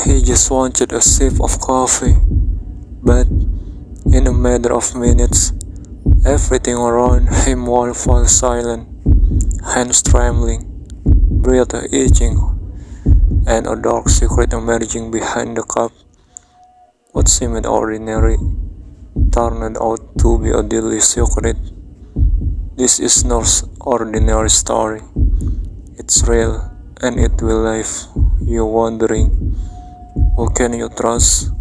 He just wanted a sip of coffee, but in a matter of minutes, everything around him fell silent, hands trembling, breath itching, and a dark secret emerging behind the cup. What seemed ordinary turned out to be a deadly secret. This is no ordinary story. It's real, and it will leave you wondering, who can you trust?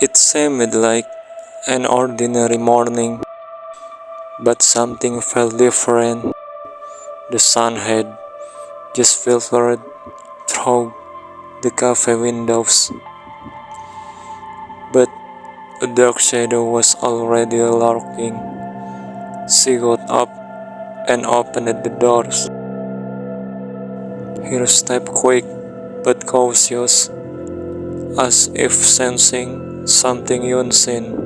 It seemed like an ordinary morning, but something felt different. The sun had just filtered through the cafe windows, but a dark shadow was already lurking. She got up and opened the doors. Her step quick but cautious, as if sensing something unseen.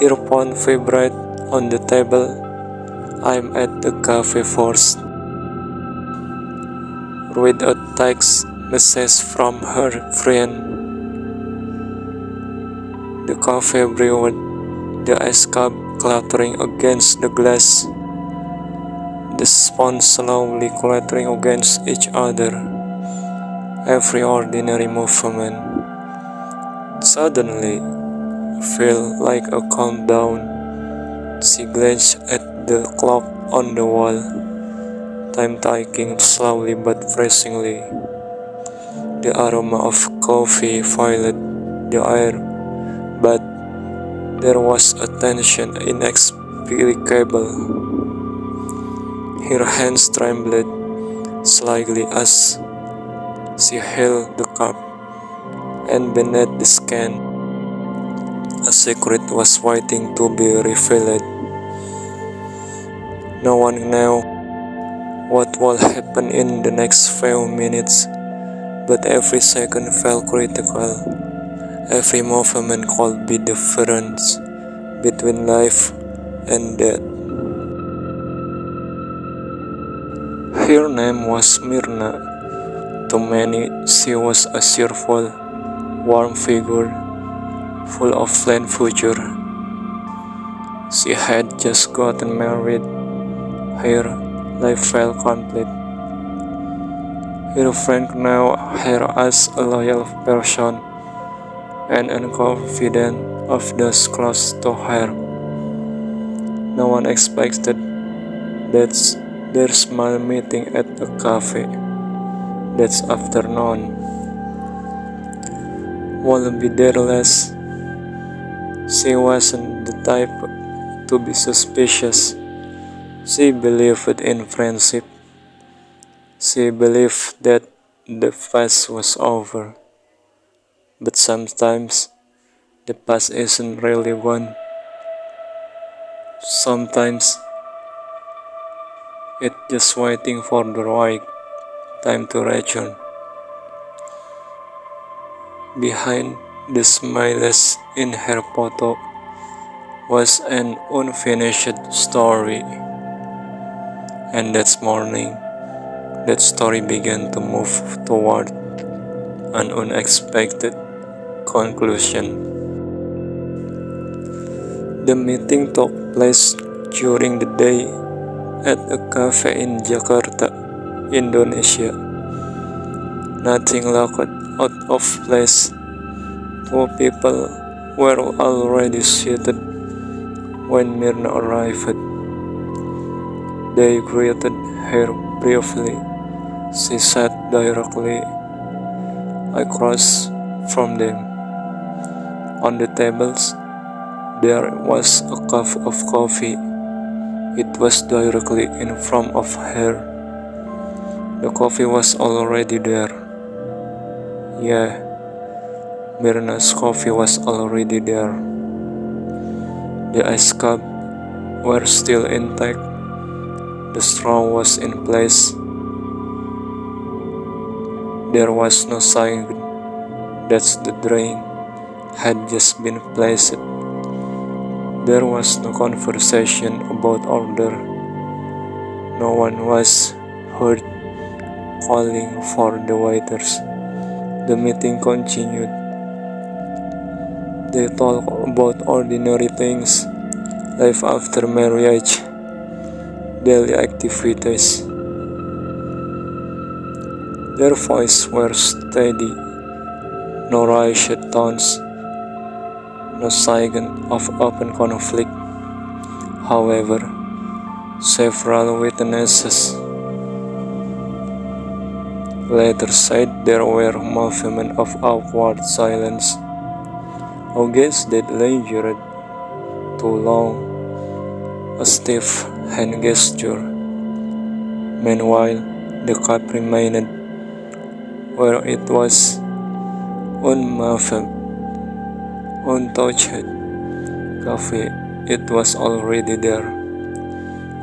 Her phone vibrated on the table. I'm at the cafe first. Read a text message from her friend. The cafe brewed, the ice cup clattering against the glass, the spoons slowly clattering against each other, every ordinary movement suddenly felt like a countdown. She glanced at the clock on the wall, time ticking slowly but pressingly. The aroma of coffee filled the air, but there was a tension inexplicable. Her hands trembled slightly as she held the cup, and beneath the skin, a secret was waiting to be revealed. No one knew what would happen in the next few minutes, but every second felt critical. Every movement could be the difference between life and death. Her name was Myrna. To many, she was a cheerful, warm figure, full of planned future. She had just gotten married. Her life felt complete. Her friend knew her as a loyal person and confident of those close to her. No one expected that their small meeting at a cafe that afternoon will be their last. She wasn't the type to be suspicious. She believed in friendship. She believed that the past was over. But sometimes the past isn't really gone. Sometimes it's just waiting for the right time to return. Behind the smiles in her photo was an unfinished story. And that morning, that story began to move toward an unexpected conclusion. The meeting took place during the day at a cafe in Jakarta, Indonesia. Nothing looked out of place. Two people were already seated when Myrna arrived. They greeted her briefly. She sat directly across from them. On the tables, there was a cup of coffee. It was directly in front of her. The coffee was already there. Yeah, Myrna's coffee was already there. The ice cup were still intact. The straw was in place. There was no sign that the drink had just been placed. There was no conversation about order. No one was heard calling for the waiters. The meeting continued. They talked about ordinary things, life after marriage, daily activities. Their voices were steady, no rushed tones, no sign of open conflict. However, several witnesses later said there were movements of awkward silence against that lingered too long, a stiff hand gesture. Meanwhile, the cup remained where it was, unmoved, untouched. Coffee, it was already there.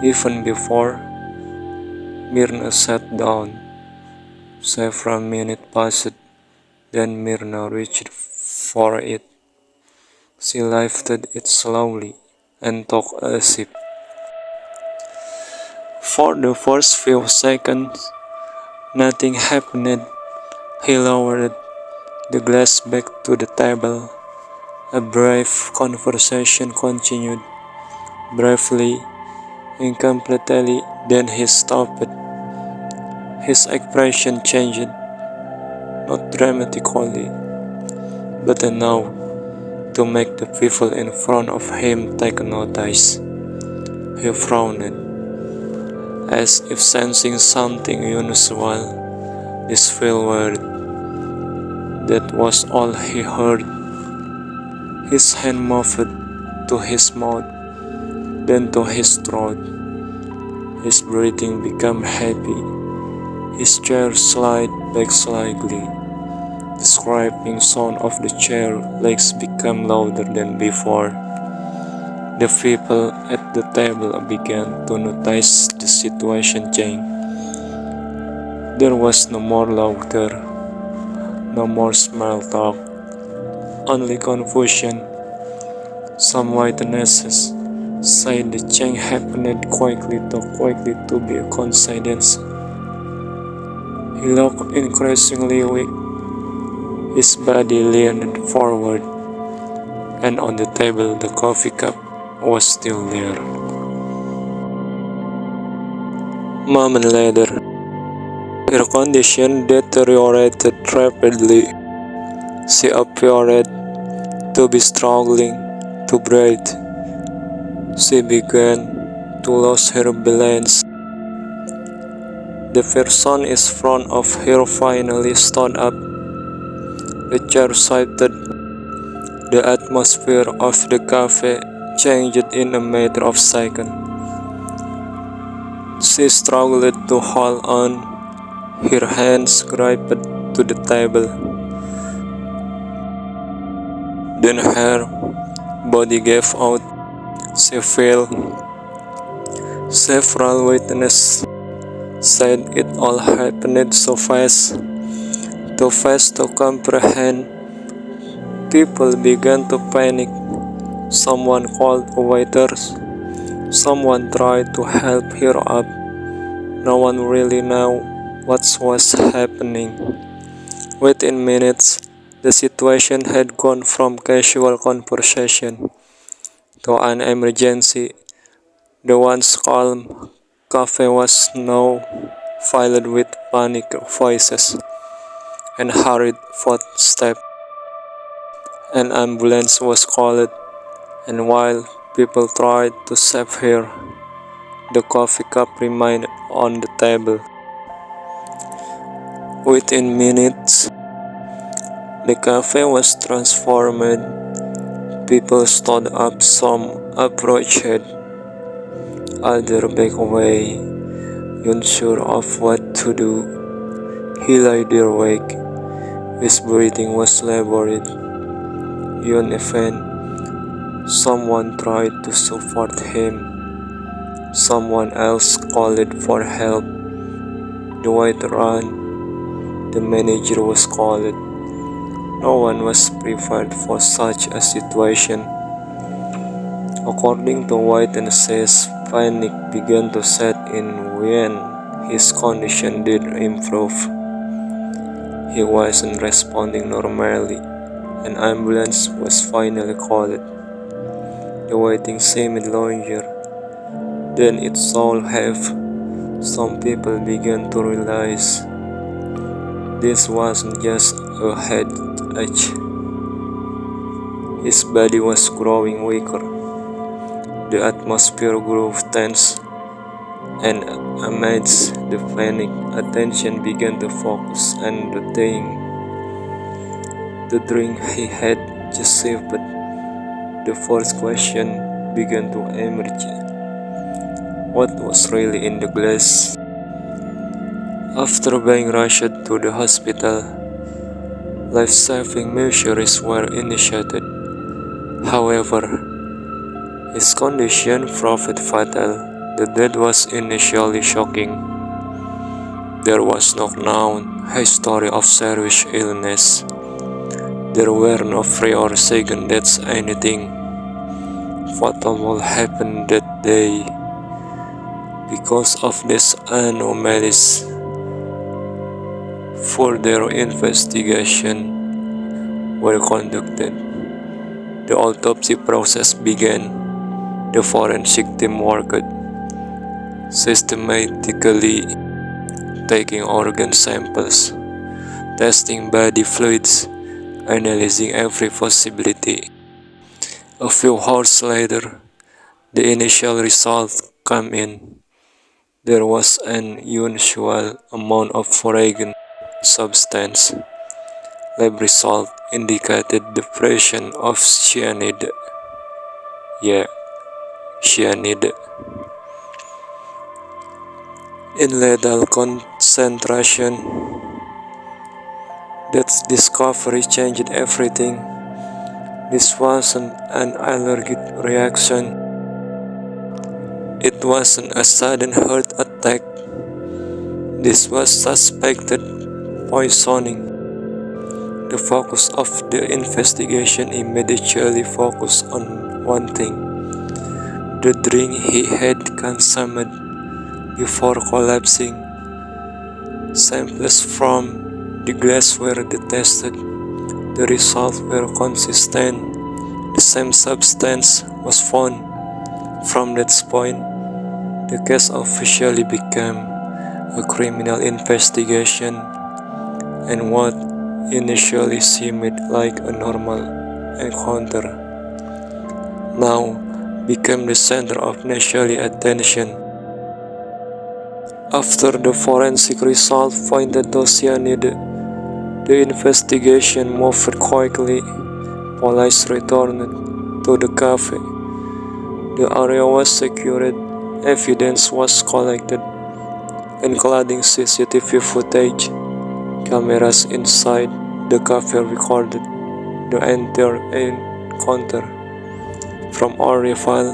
Even before Myrna sat down, several minutes passed, then Myrna reached for it. She lifted it slowly and took a sip. For the first few seconds, nothing happened. He lowered the glass back to the table. A brief conversation continued, briefly, incompletely, then he stopped. His expression changed, not dramatically, but enough to make the people in front of him take notice. He frowned, as if sensing something unusual. This felt weird. That was all he heard. His hand moved to his mouth, then to his throat. His breathing became heavy. His chair slid back slightly. The scraping sound of the chair legs became louder than before. The people at the table began to notice the situation change. There was no more laughter, no more small talk, only confusion. Some witnesses said the change happened quickly, too quickly to be a coincidence. He looked increasingly weak. His body leaned forward, and on the table the coffee cup was still there. Moment later, her condition deteriorated rapidly. She appeared to be struggling to breathe. She began to lose her balance. The person in front of her finally stood up. The chair shifted. The atmosphere of the cafe changed in a matter of seconds. She struggled to hold on. Her hands gripped to the table. Then her body gave out. She fell. Several witnesses said it all happened so fast, too fast to comprehend. People began to panic. Someone called a waiter. Someone tried to help her up. No one really knew what was happening. Within minutes, the situation had gone from casual conversation to an emergency. The once calm cafe was now filled with panicked voices and hurried footsteps. An ambulance was called, and while people tried to save her, the coffee cup remained on the table. Within minutes, the cafe was transformed. People stood up, some approached, others backed away, unsure of what to do. He lay there awake. His breathing was labored. Uneven. Someone tried to support him. Someone else called for help. The waiter ran. The manager was called. No one was prepared for such a situation. According to witnesses, Panic began to set in when his condition did improve. He wasn't responding normally. An ambulance was finally called. The waiting seemed longer than it should have. Some people began to realize this wasn't just a headache. His body was growing weaker. The atmosphere grew tense, and amidst the panic, attention began to focus on the drink he had just sipped. The first question began to emerge. What was really in the glass? After being rushed to the hospital, life-saving measures were initiated. However, his condition proved fatal. The death was initially shocking. There was no known history of serious illness. There were no free or second deaths. Anything fatal will happen that day. Because of this anomalies, further investigation were conducted. The autopsy process began. The forensic team worked systematically, taking organ samples, testing body fluids, analyzing every possibility. A few hours later, the initial results came in. There was an unusual amount of foreign substance. Lab result indicated the presence of cyanide. Cyanide. In lethal concentration. That discovery changed everything. This wasn't an allergic reaction. It wasn't a sudden heart attack. This was suspected poisoning. The focus of the investigation immediately focused on one thing: the drink he had consumed before collapsing. Samples from the glass were tested. The results were consistent. The same substance was found. From that point, the case officially became a criminal investigation, and what initially seemed like a normal encounter now became the center of national attention. After the forensic result pointed to cyanide, the investigation moved quickly. Police returned to the cafe. The area was secured, evidence was collected, including CCTV footage. Cameras inside the cafe recorded the entire encounter, from arrival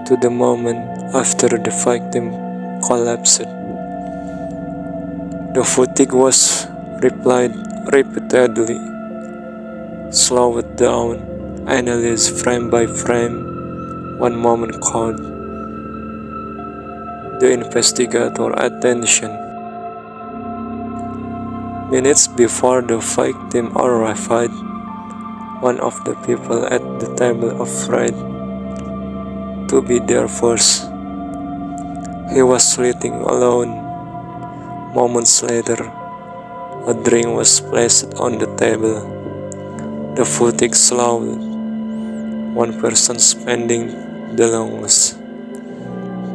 to the moment after the victim collapsed. The footage was replayed repeatedly, slowed down, analyzed frame by frame. One moment caught the investigator's attention. Minutes before the victim arrived, one of the people at the table afraid to be there first. He was sitting alone. Moments later, a drink was placed on the table. The footage slowed. One person spending the longest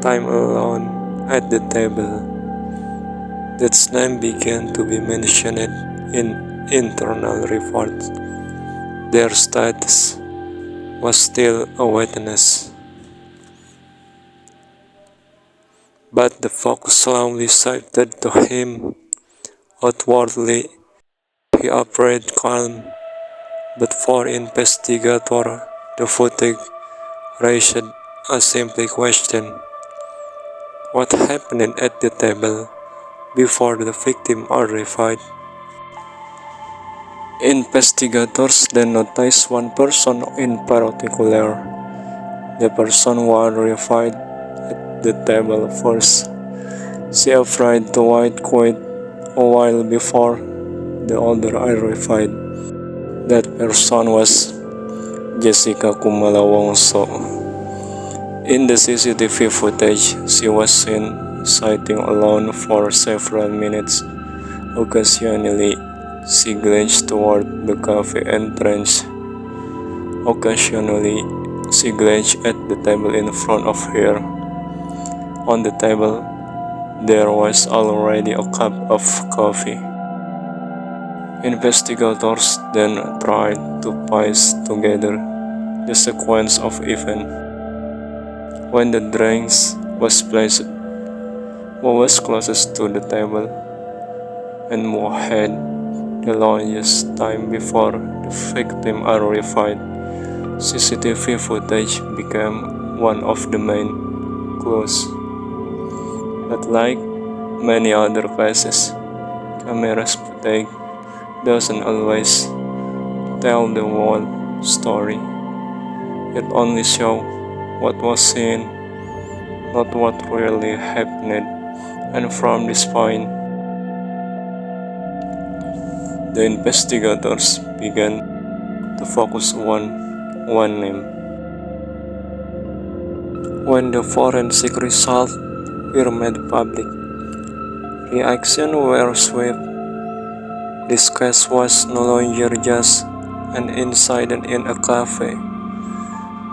time alone at the table. That name began to be mentioned in internal reports. Their status was still a witness. But the focus slowly shifted to him. Outwardly, he appeared calm, but for investigator, the footage raised a simple question: what happened at the table before the victim arrived? Investigators then noticed one person in particular. The person who arrived at the table first. She afraid to wait quite a while before the other arrived. That person was Jessica Kumala Wongso. In the CCTV footage, she was seen sitting alone for several minutes. Occasionally, she glanced toward the cafe entrance. Occasionally, she glanced at the table in front of her. On the table, there was already a cup of coffee. Investigators then tried to piece together the sequence of events. When the drinks was placed, who was closest to the table, and who had the longest time before the victim arrived. CCTV footage became one of the main clues. But like many other cases, cameras footage doesn't always tell the whole story. It only shows what was seen, not what really happened. And from this point, the investigators began to focus on one name. When the forensic results were made public, reactions were swift. This case was no longer just an incident in a cafe.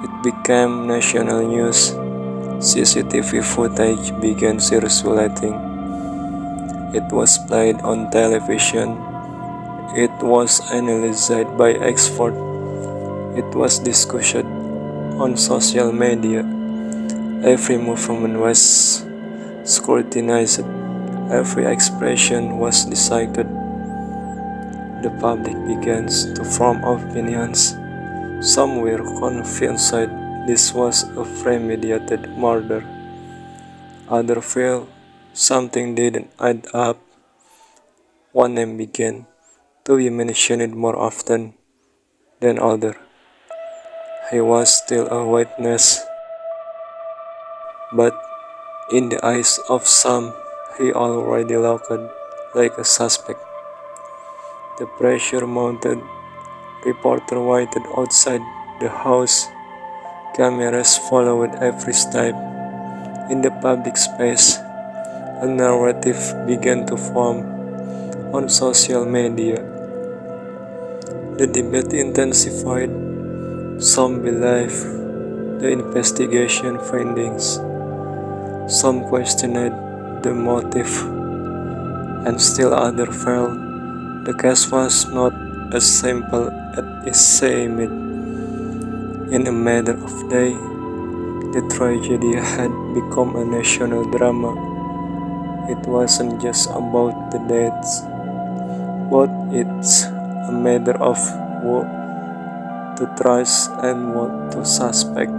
It became national news. CCTV footage began circulating. It was played on television. It was analyzed by experts. It was discussed on social media. Every movement was scrutinized. Every expression was dissected. The public began to form opinions. Some were convinced this was a premeditated murder. Others felt something didn't add up. One name began to be mentioned more often than others. He was still a witness, but in the eyes of some, he already looked like a suspect. The pressure mounted. Reporters waited outside the house. Cameras followed every step. In the public space, a narrative began to form on social media. The debate intensified. Some believed the investigation findings. Some questioned the motive, and still others felt the case was not as simple as it seemed. In a matter of days, the tragedy had become a national drama. It wasn't just about the deaths, but it's a matter of who to trust and what to suspect.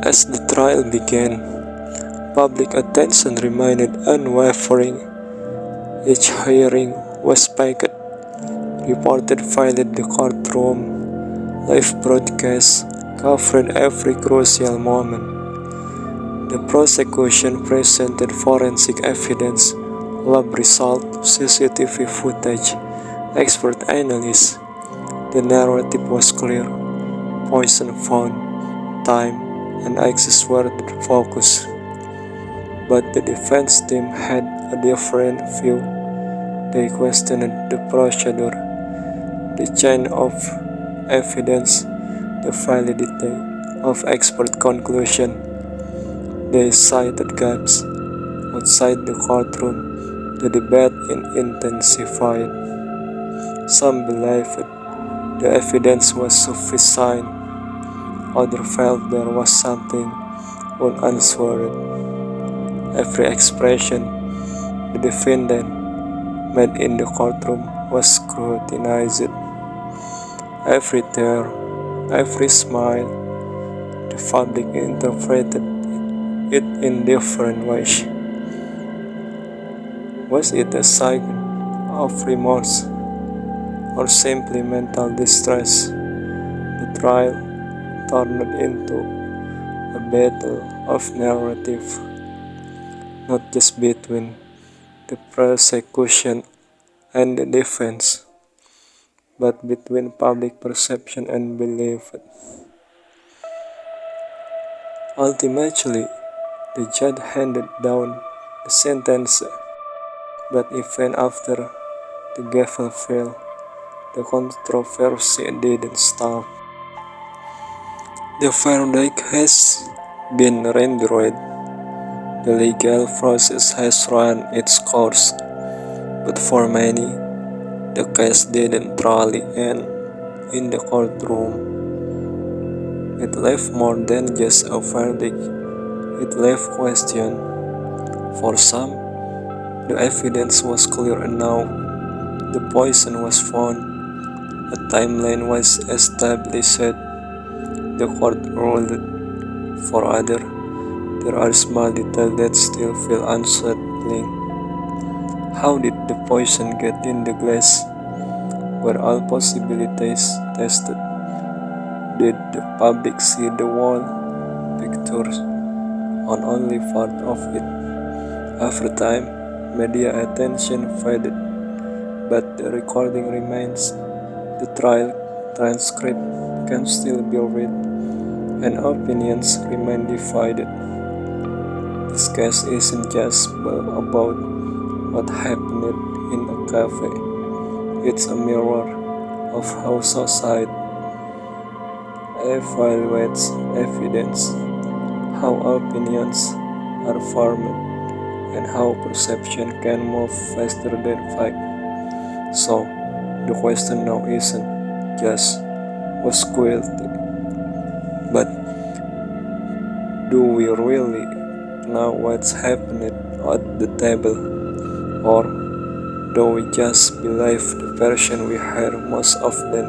As the trial began, public attention remained unwavering. Each hearing was packed. Reporters filled the courtroom. Live broadcasts covered every crucial moment. The prosecution presented forensic evidence, lab results, CCTV footage, expert analysis. The narrative was clear. Poison found, time, and access were the focus. But the defense team had a different view. They questioned the procedure, the chain of evidence, the validity of expert conclusion. They cited gaps. Outside the courtroom, the debate intensified. Some believed the evidence was sufficient. Others felt there was something unanswered. Every expression the defendant made in the courtroom was scrutinized. Every tear, every smile, the public interpreted it in different ways. Was it a sign of remorse or simply mental distress? The trial turned into a battle of narrative, not just between the prosecution and the defense, but between public perception and belief. Ultimately, the judge handed down the sentence, but even after the gavel fell, the controversy didn't stop. The verdict has been rendered, the legal process has run its course, but for many, the case didn't truly end in the courtroom. It left more than just a verdict, it left question. For some, the evidence was clear enough, the poison was found, a timeline was established, the court ruled. For others, there are small details that still feel unsettling. How did the poison get in the glass? Were all possibilities tested? Did the public see the whole picture on only part of it? Over time, media attention faded, but the recording remains. The trial transcript can still be read, and opinions remain divided. This case isn't just about what happened in a cafe, it's a mirror of how society evaluates evidence, how opinions are formed, and how perception can move faster than fact. So, the question now isn't just was guilty, but do we really know what's happening at the table, or do we just believe the version we hear most often?